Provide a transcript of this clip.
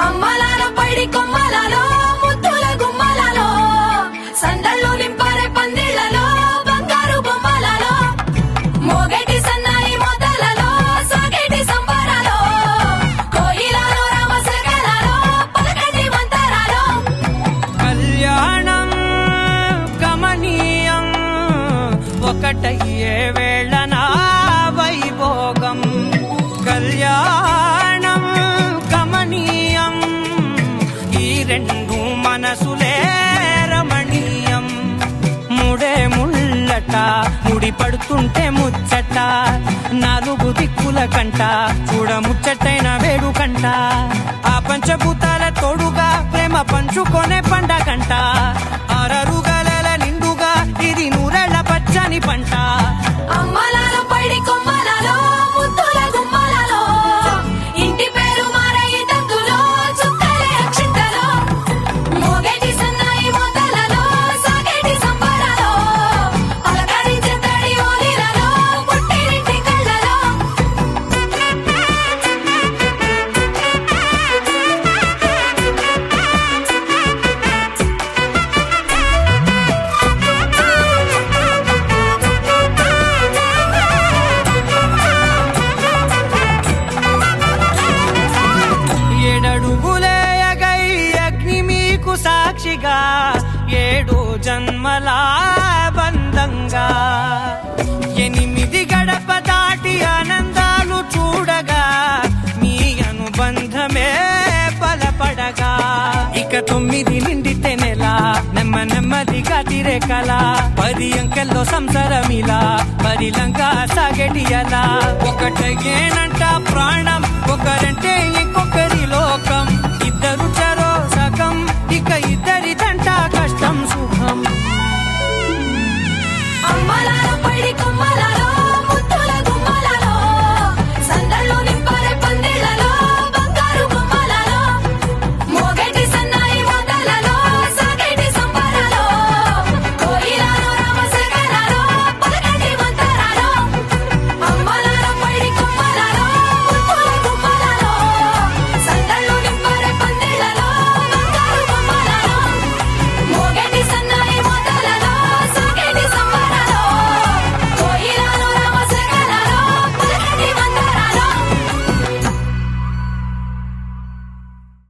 అమ్మలాల పైడి కొమ్మలలో ముద్దుల గుమ్మలలో సందళ్ళు నింపరే పందిళ్లలో బంగారు బొమ్మలలో మోగేటి సన్నాయి మొదలలో సాగేటి సంబరాలో కోయిలలో రామశకలలో పలకటి మంతరాలో కళ్యాణం గమనీయం ఒకటయ్యే వేళ నా వైభోగం కళ్యాణం గమనీయం ఈ రెండు మనసులే రమణీయం ముడే ముళ్ళట ముడి పడుతుంటే ముచ్చట నాలుగు దిక్కుల కంట చూడ ముచ్చటైన వేడుకంట ఆ పంచభూతాల తోడుగా ప్రేమ పంచుకొనే పండగంట ఆరరుగల నిండుగా ఇది నూరెళ్ళ పచ్చని పంట అమ్మలాల పైడి కొమ్మలలో ముద్దుల గుమ్మలలో ఇంటి పేరు మారయి తందులో చుక్కలే అక్షింతలో మోగేటి సన్నాయి మొదలలో సాగేటి సంబరాలో పలకరించే తడి ఓలిలలో పుట్టినింటి కళ్ళలో ఏడడుగులే ఎగై అగ్ని మీకు సాక్షిగా ఏడు జన్మల బంధంగా ఎనిమిది గడప దాటి ఆనందాలు చూడగా మీ అనుబంధమే బలపడగా ఇక 9 నిండితే నెల నెమ్మదిగా తిరే కల 10 అంకెల్లో సంసారమిలా పరిలంగా సాగేటి అలా ఒకటేనంట ప్రాణం ఒకరంటే